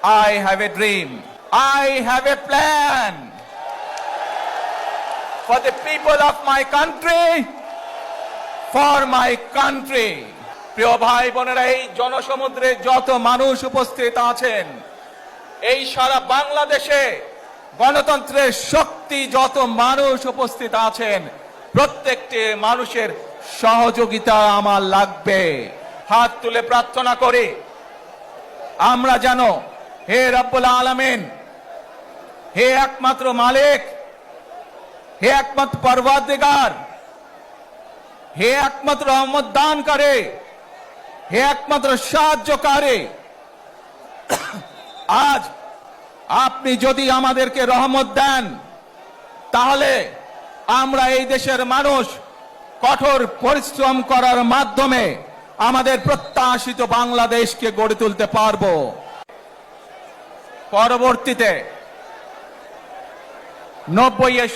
I have a dream. I have a plan for the people of my country, for my country. প্রিয় ভাই বোনেরা, এই জনসমুদ্রে যত মানুষ উপস্থিত আছেন, এই সারা বাংলাদেশে গণতন্ত্রের শক্তি যত মানুষ উপস্থিত আছেন, প্রত্যেকটি মানুষের সহযোগিতা আমার লাগবে। হাত তুলে প্রার্থনা করি আমরা যেন হে রব্বুল আলামিন, হে একমাত্র মালিক, হে একমাত্র পরওয়ারদিগার, হে একমাত্র রহমত দানকারী, হে একমাত্র সাহায্যকারী, আজ আপনি যদি আমাদেরকে রহমত দেন, তাহলে আমরা এই দেশের মানুষ কঠোর পরিশ্রম করার মাধ্যমে আমাদের প্রত্যাশিত বাংলাদেশকে গড়ে তুলতে পারব। পরবর্তীতে 90-এর